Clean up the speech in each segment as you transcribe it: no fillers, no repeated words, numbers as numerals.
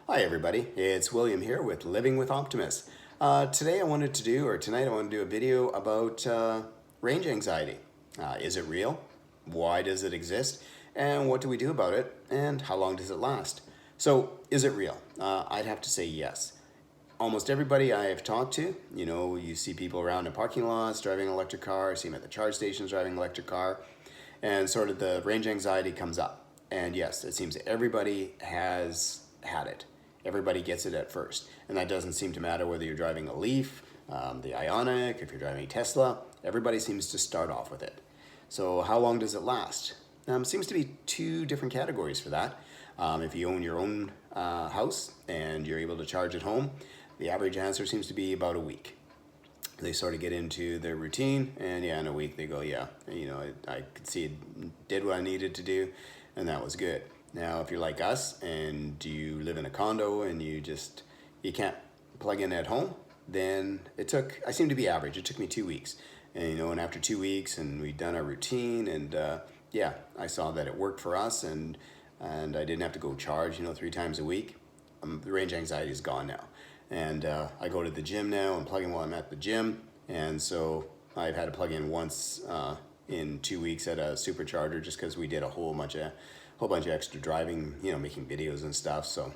Hi everybody, it's William here with Living with Optimus. Tonight I wanted to do a video about range anxiety. Is it real? Why does it exist? And what do we do about it? And how long does it last? So, is it real? I'd have to say yes. Almost everybody I have talked to, you see people around in parking lots driving an electric car, see them at the charge stations driving an electric car, and sort of the range anxiety comes up. And yes, it seems everybody has had it. Everybody gets it at first. And that doesn't seem to matter whether you're driving a Leaf, the Ioniq, if you're driving a Tesla, everybody seems to start off with it. So how long does it last? Seems to be two different categories for that. If you own your own house and you're able to charge at home, the average answer seems to be about a week. They sort of get into their routine, and in a week they go, I could see it did what I needed to do, and that was good. Now, if you're like us and you live in a condo and you can't plug in at home, then I seem to be average. It took me 2 weeks. And after 2 weeks and we'd done our routine and I saw that it worked for us and I didn't have to go charge, 3 times a week. The range anxiety is gone now. And I go to the gym now and plug in while I'm at the gym. And so I've had to plug in once in 2 weeks at a supercharger just because we did a whole bunch of extra driving, making videos and stuff. So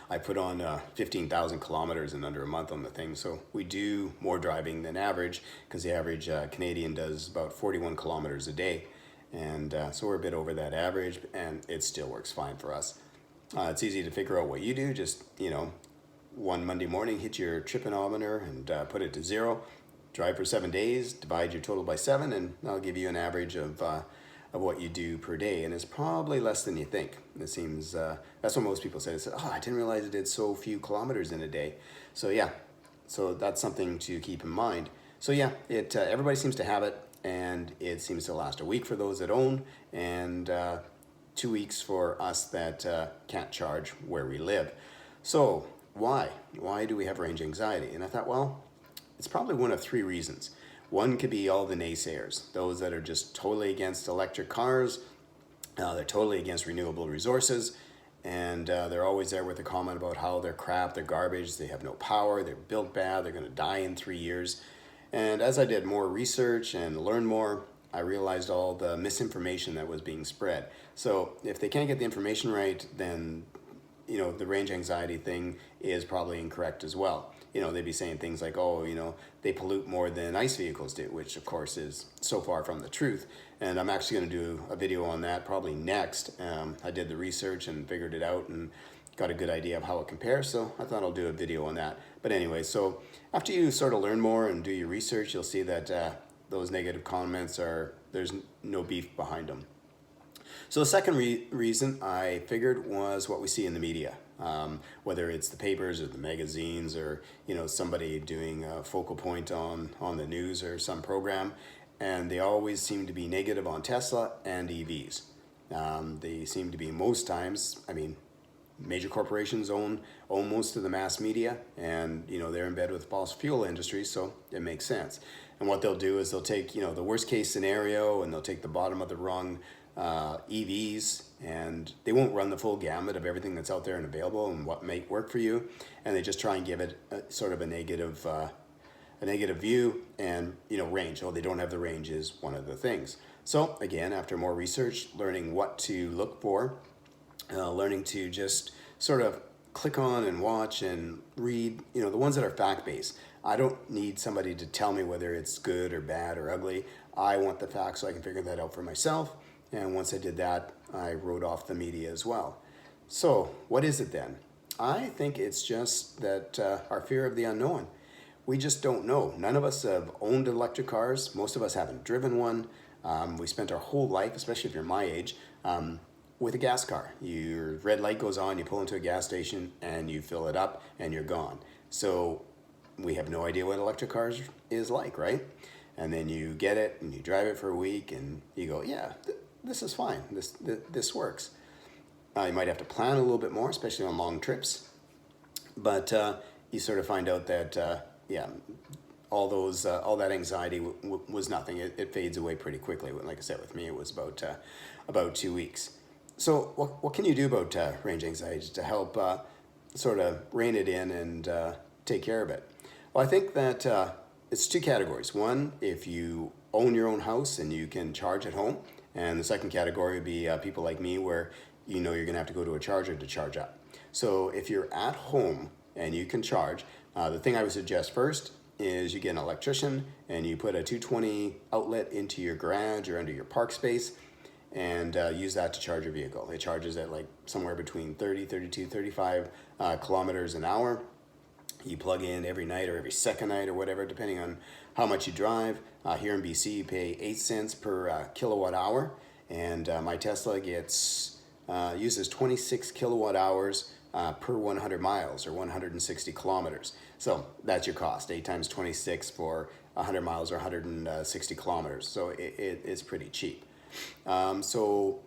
I put on 15,000 kilometers in under a month on the thing. So we do more driving than average because the average Canadian does about 41 kilometers a day. And so we're a bit over that average, and it still works fine for us. It's easy to figure out what you do. Just, one Monday morning, hit your triponometer and put it to 0. Drive for 7 days, divide your total by 7, and that'll give you an average of what you do per day, and it's probably less than you think. It seems that's what most people say. They say, "Oh, I didn't realize it did so few kilometers in a day." So that's something to keep in mind. So everybody seems to have it, and it seems to last a week for those that own, and 2 weeks for us that can't charge where we live. So why do we have range anxiety? And I thought, well, it's probably one of 3 reasons. One could be all the naysayers, those that are just totally against electric cars, they're totally against renewable resources, and they're always there with a comment about how they're crap, they're garbage, they have no power, they're built bad, they're going to die in 3 years. And as I did more research and learned more, I realized all the misinformation that was being spread. So if they can't get the information right, then the range anxiety thing is probably incorrect as well. They'd be saying things like, they pollute more than ICE vehicles do, which of course is so far from the truth. And I'm actually going to do a video on that probably next. I did the research and figured it out and got a good idea of how it compares, so I thought I'll do a video on that. But anyway, so after you sort of learn more and do your research, you'll see that those negative comments there's no beef behind them. So the second reason I figured was what we see in the media. Whether it's the papers or the magazines or somebody doing a focal point on the news or some program, and they always seem to be negative on Tesla and EVs. They seem to be most times, major corporations own most of the mass media, and they're in bed with the fossil fuel industry, so it makes sense. And what they'll do is they'll take the worst case scenario and they'll take the bottom of the rung EVs, and they won't run the full gamut of everything that's out there and available and what may work for you, and they just try and give it sort of a negative view. And range, they don't have the range is one of the things. So again, after more research, learning what to look for, learning to just sort of click on and watch and read the ones that are fact-based. I don't need somebody to tell me whether it's good or bad or ugly. I want the facts so I can figure that out for myself. And once I did that, I wrote off the media as well. So what is it then? I think it's just that our fear of the unknown. We just don't know. None of us have owned electric cars. Most of us haven't driven one. We spent our whole life, especially if you're my age, with a gas car. Your red light goes on, you pull into a gas station, and you fill it up, and you're gone. So we have no idea what electric cars is like, right? And then you get it, and you drive it for a week, and you go, this is fine. This works. You might have to plan a little bit more, especially on long trips. But you sort of find out that, all that anxiety was nothing. It fades away pretty quickly. Like I said, with me, it was about 2 weeks. So what can you do about range anxiety to help sort of rein it in and take care of it? Well, I think that it's two categories. One, if you own your own house and you can charge at home, and the second category would be people like me where you know you're going to have to go to a charger to charge up. So if you're at home and you can charge, the thing I would suggest first is you get an electrician and you put a 220 outlet into your garage or under your park space and use that to charge your vehicle. It charges at like somewhere between 30, 32, 35 kilometers an hour. You plug in every night or every second night or whatever, depending on how much you drive. Here in BC, you pay 8 cents per kilowatt hour, and my Tesla uses 26 kilowatt hours per 100 miles or 160 kilometers. So that's your cost, 8 times 26 for 100 miles or 160 kilometers. So it's pretty cheap. So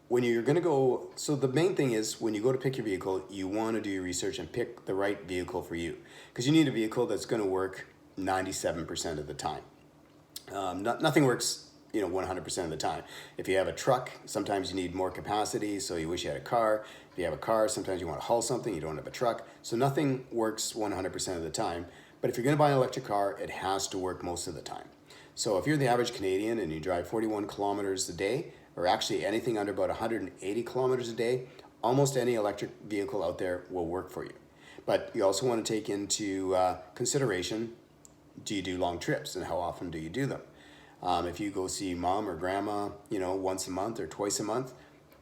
when you're going to go, so the main thing is when you go to pick your vehicle, you want to do your research and pick the right vehicle for you, because you need a vehicle that's going to work 97% of the time. Nothing works 100% of the time. If you have a truck, sometimes you need more capacity, so you wish you had a car. If you have a car, sometimes you want to haul something, you don't have a truck. So nothing works 100% of the time. But if you're going to buy an electric car, it has to work most of the time. So if you're the average Canadian and you drive 41 kilometers a day, or actually anything under about 180 kilometers a day, almost any electric vehicle out there will work for you. But you also want to take into consideration, do you do long trips and how often do you do them? If you go see mom or grandma, once a month or twice a month,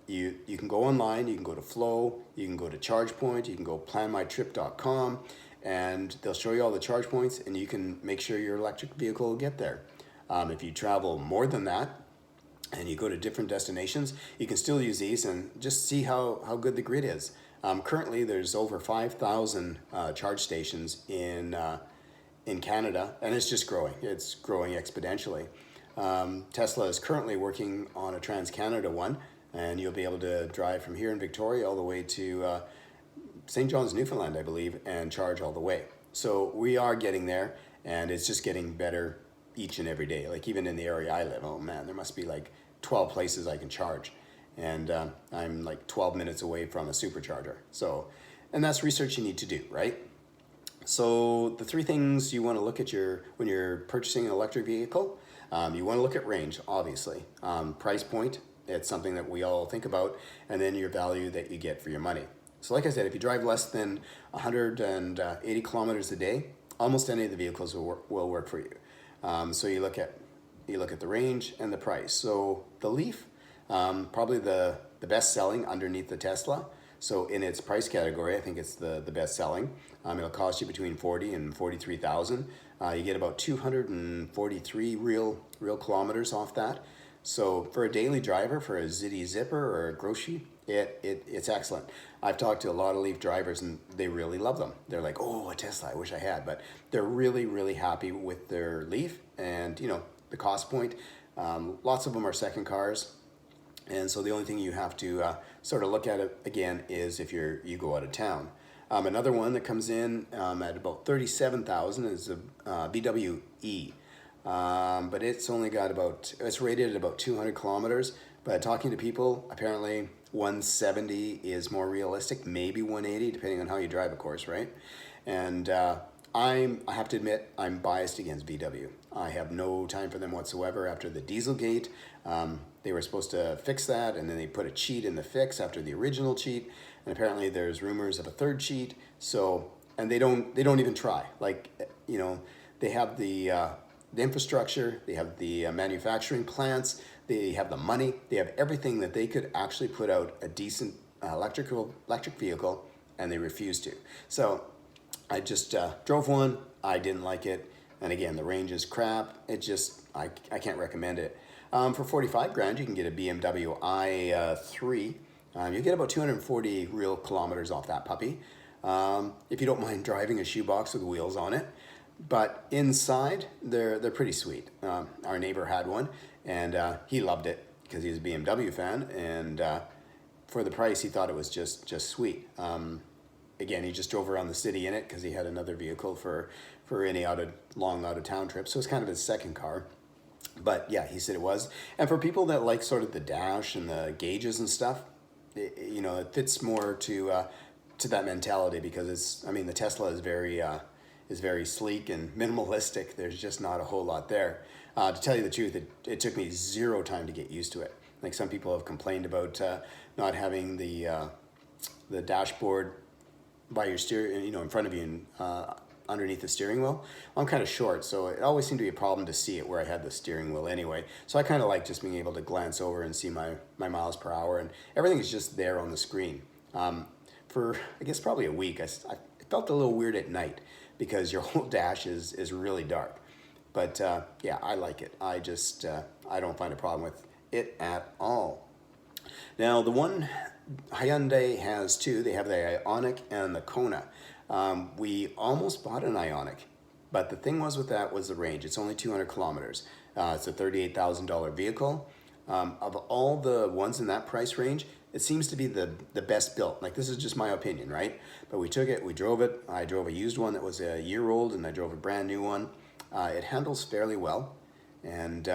you can go online, you can go to Flow, you can go to ChargePoint, you can go planmytrip.com, and they'll show you all the charge points and you can make sure your electric vehicle will get there. If you travel more than that and you go to different destinations, you can still use these and just see how good the grid is. Currently, there's over 5,000 charge stations in Canada, and it's just growing. It's growing exponentially. Tesla is currently working on a Trans-Canada one, and you'll be able to drive from here in Victoria all the way to St. John's, Newfoundland, I believe, and charge all the way. So we are getting there, and it's just getting better each and every day. Like even in the area I live, oh man, there must be like 12 places I can charge. And I'm like 12 minutes away from a supercharger. So, and that's research you need to do, right? So the three things you want to look at when you're purchasing an electric vehicle, you want to look at range, obviously. Price point, it's something that we all think about, and then your value that you get for your money. So like I said, if you drive less than 180 kilometers a day, almost any of the vehicles will work for you. So you look at the range and the price. So the Leaf, probably the best selling underneath the Tesla. So in its price category, I think it's the best selling. It'll cost you between 40 and 43,000. You get about 243 real kilometers off that. So for a daily driver, for a Zitty Zipper or a grocery, it's excellent. I've talked to a lot of Leaf drivers and they really love them. They're like, oh, a Tesla, I wish I had. But they're really, really happy with their Leaf and, the cost point. Lots of them are second cars. And so the only thing you have to sort of look at it again is if you go out of town. Another one that comes in at about 37,000 is a VW E. But it's only got it's rated at about 200 kilometers. But talking to people, apparently 170 is more realistic, maybe 180, depending on how you drive, of course, right? And I have to admit, I'm biased against VW. I have no time for them whatsoever after the Dieselgate. They were supposed to fix that, and then they put a cheat in the fix after the original cheat, and apparently there's rumors of a third cheat. So, and they don't even try. Like, they have the infrastructure, they have the manufacturing plants, they have the money, they have everything that they could actually put out a decent electric vehicle, and they refuse to. So I just drove one, I didn't like it, and again, the range is crap. I can't recommend it. For 45 grand, you can get a BMW i3. You get about 240 real kilometers off that puppy. If you don't mind driving a shoebox with wheels on it. But inside, they're pretty sweet. Our neighbor had one, and he loved it because he's a BMW fan, and for the price, he thought it was just sweet. Again, he just drove around the city in it because he had another vehicle for any long out of town trip. So it's kind of his second car. But yeah, he said it was. And for people that like sort of the dash and the gauges and stuff, it fits more to to that mentality because it's, I mean, the Tesla is very sleek and minimalistic. There's just not a whole lot there. To tell you the truth, it took me zero time to get used to it. Like some people have complained about not having the dashboard by your steering, you know, in front of you and underneath the steering wheel. I'm kind of short, so it always seemed to be a problem to see it where I had the steering wheel anyway. So I kind of like just being able to glance over and see my miles per hour, and everything is just there on the screen. For I guess probably a week, I felt a little weird at night because your whole dash is really dark. But yeah, I like it. I just I don't find a problem with it at all. Now the one Hyundai has two. They have the Ioniq and the Kona. We almost bought an Ioniq, but the thing was with that was the range. It's only 200 kilometers. It's a $38,000 vehicle. Of all the ones in that price range, it seems to be the best built. Like, this is just my opinion, right? But we took it, we drove it. I drove a used one that was a year old, and I drove a brand new one. It handles fairly well, and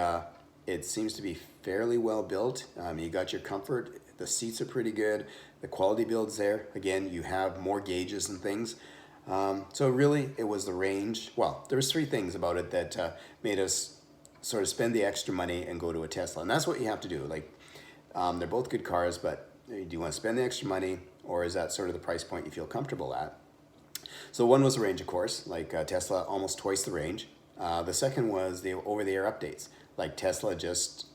it seems to be fairly well built. You got your comfort. The seats are pretty good. The quality build's there. Again, you have more gauges and things. So really, it was the range. Well, there was three things about it that made us sort of spend the extra money and go to a Tesla. And that's what you have to do. Like, they're both good cars, but do you want to spend the extra money, or is that sort of the price point you feel comfortable at? So one was the range, of course, like Tesla, almost twice the range. The second was the over-the-air updates. Like Tesla just,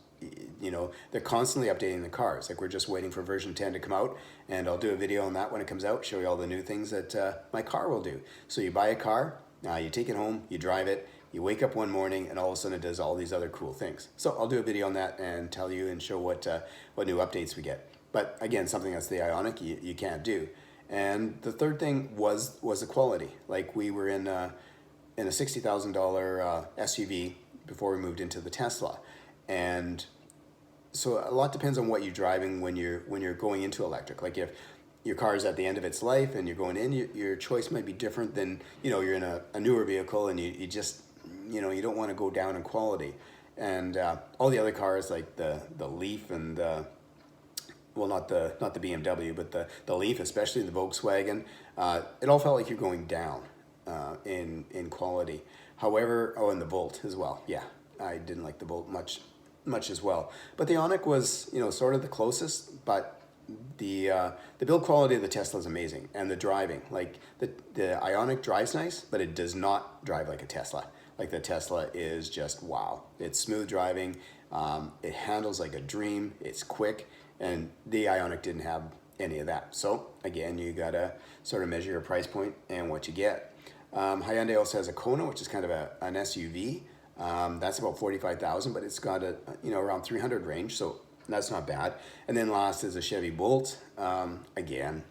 you know, they're constantly updating the cars. Like, we're just waiting for version 10 to come out, and I'll do a video on that when it comes out, show you all the new things that my car will do. So you buy a car, you take it home, you drive it, you wake up one morning, and all of a sudden it does all these other cool things. So I'll do a video on that and tell you and show what new updates we get. But again, something that's the Ioniq, you can't do. And the third thing was the quality. Like, we were in a $60,000 SUV before we moved into the Tesla, and so a lot depends on what you're driving when you're going into electric. Like, if your car is at the end of its life and you're going in, your choice might be different than, you know, you're in a newer vehicle and you just, you know, you don't want to go down in quality. And all the other cars, like the Leaf and well, not the BMW, but the Leaf, especially the Volkswagen, it all felt like you're going down in quality. However, and the Volt as well. Yeah, I didn't like the Volt much as well. But the Ioniq was, you know, sort of the closest, but the build quality of the Tesla is amazing, and the driving, like the Ioniq drives nice, but it does not drive like a Tesla. Like, the Tesla is just wow. It's smooth driving. It handles like a dream. It's quick, and the Ioniq didn't have any of that. So again, you gotta sort of measure your price point and what you get. Hyundai also has a Kona, which is kind of an SUV. That's about 45,000, but it's got a, you know, around 300 range, so that's not bad. And then last is a Chevy Bolt. Again,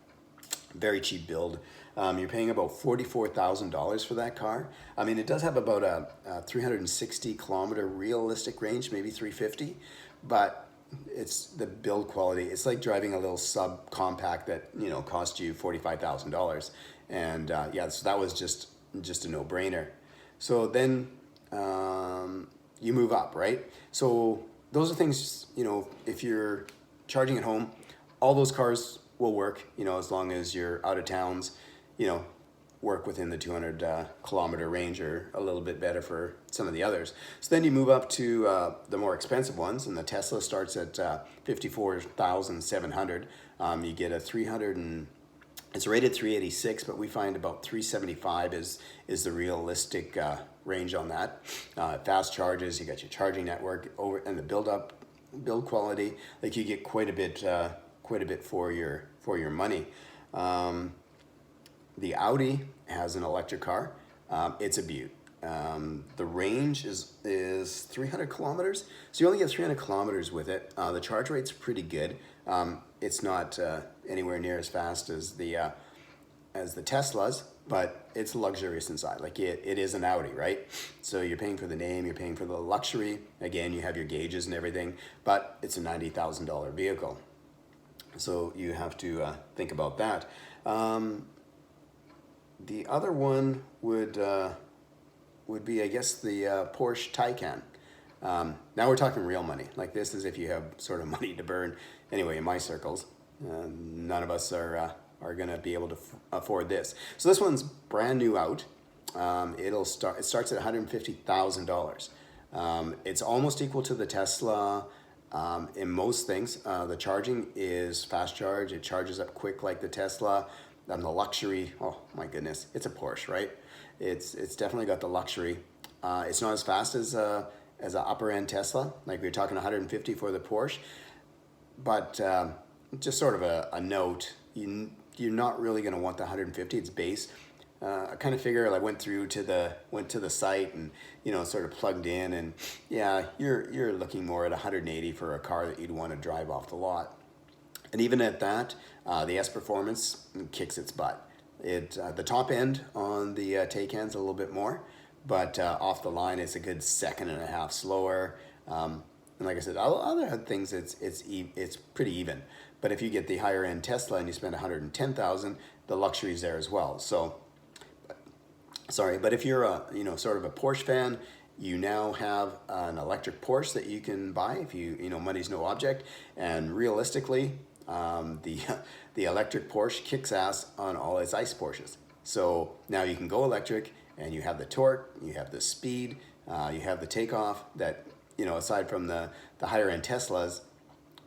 very cheap build. You're paying about $44,000 for that car. I mean, it does have about a 360 kilometer realistic range, maybe 350, but it's the build quality. It's like driving a little subcompact that, you know, cost you $45,000. And yeah, so that was just a no-brainer. So then you move up, right? So those are things, you know, if you're charging at home, all those cars will work, you know, as long as you're out of towns, you know, work within the 200 kilometer range, or a little bit better for some of the others. So then you move up to the more expensive ones, and the Tesla starts at $54,700. You get a 300 and it's rated 386, but we find about 375 is the realistic range on that. Fast charges, you got your charging network over, and the build quality. Like, you get quite a bit for your money. The Audi has an electric car. It's a beaut. The range is 300 kilometers, so you only get 300 kilometers with it. The charge rate's pretty good. It's not anywhere near as fast as the Teslas, but it's luxurious inside. Like, it is an Audi, right? So you're paying for the name, you're paying for the luxury. Again, you have your gauges and everything, but it's a $90,000 vehicle. So you have to think about that. The other one would be, I guess, the Porsche Taycan. Now we're talking real money. Like, this is if you have sort of money to burn. Anyway, in my circles, none of us are are going to be able to afford this. So this one's brand new out. It starts at $150,000. It's almost equal to the Tesla in most things. The charging is fast charge. It charges up quick like the Tesla. And the luxury, oh my goodness, it's a Porsche, right? It's definitely got the luxury. It's not as fast as an upper end Tesla, like we were talking 150 for the Porsche. But just sort of a note, you're not really going to want the 150. It's base. I kind of figure I went to the site and sort of plugged in, and yeah, you're looking more at 180 for a car that you'd want to drive off the lot. And even at that, the S Performance kicks its butt. The top end on the Taycan's a little bit more, but off the line it's a good second and a half slower. And like I said, other things it's pretty even. But if you get the higher end Tesla and you spend $110,000, the luxury's there as well. So, sorry, but if you're sort of a Porsche fan, you now have an electric Porsche that you can buy if money's no object. And realistically, the electric Porsche kicks ass on all its ICE Porsches. So now you can go electric, and you have the torque, you have the speed, you have the takeoff that, aside from the higher end Teslas,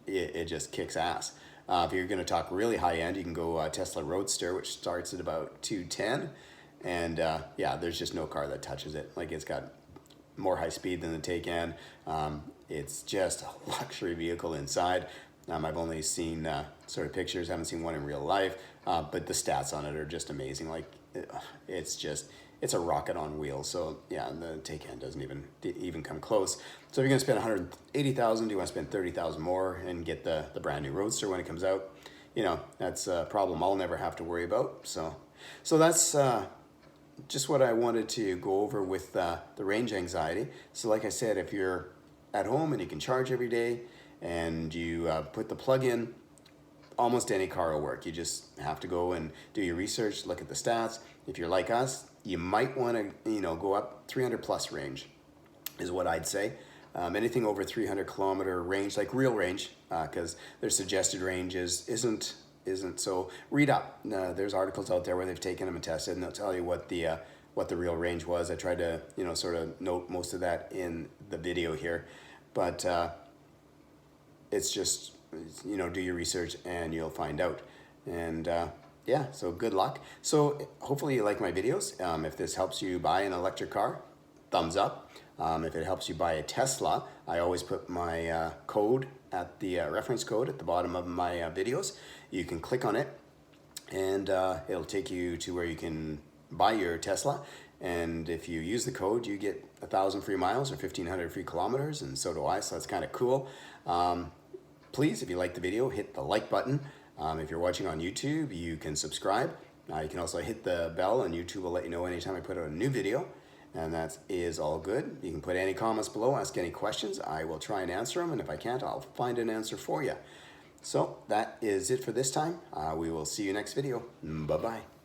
it just kicks ass. If you're going to talk really high end, you can go Tesla Roadster, which starts at about 210. And yeah, there's just no car that touches it. Like, it's got more high speed than the Taycan. It's just a luxury vehicle inside. I've only seen sort of pictures, haven't seen one in real life, but the stats on it are just amazing. Like, it's a rocket on wheels. So yeah, and the Taycan doesn't even come close. So if you're gonna spend $180,000, do you want to spend $30,000 more and get the brand new Roadster when it comes out? That's a problem I'll never have to worry about. So that's just what I wanted to go over with the range anxiety. So like I said, if you're at home and you can charge every day and you put the plug in, almost any car will work. You just have to go and do your research, look at the stats. If you're like us, you might want to go up 300 plus range is what I'd say. Anything over 300 kilometer range, like real range, because their suggested range isn't. So read up. There's articles out there where they've taken them and tested, and they'll tell you what the real range was. I tried to sort of note most of that in the video here, but it's just do your research and you'll find out. And yeah, so good luck. So hopefully you like my videos. If this helps you buy an electric car, thumbs up. If it helps you buy a Tesla, I always put my code at the reference code at the bottom of my videos. You can click on it, and it'll take you to where you can buy your Tesla. And if you use the code, you get 1,000 free miles or 1,500 free kilometers, and so do I. So that's kind of cool. Please, if you like the video, hit the like button. If you're watching on YouTube, you can subscribe. You can also hit the bell, and YouTube will let you know anytime I put out a new video. And that is all good. You can put any comments below, ask any questions. I will try and answer them, and if I can't, I'll find an answer for you. So that is it for this time. We will see you next video. Bye-bye.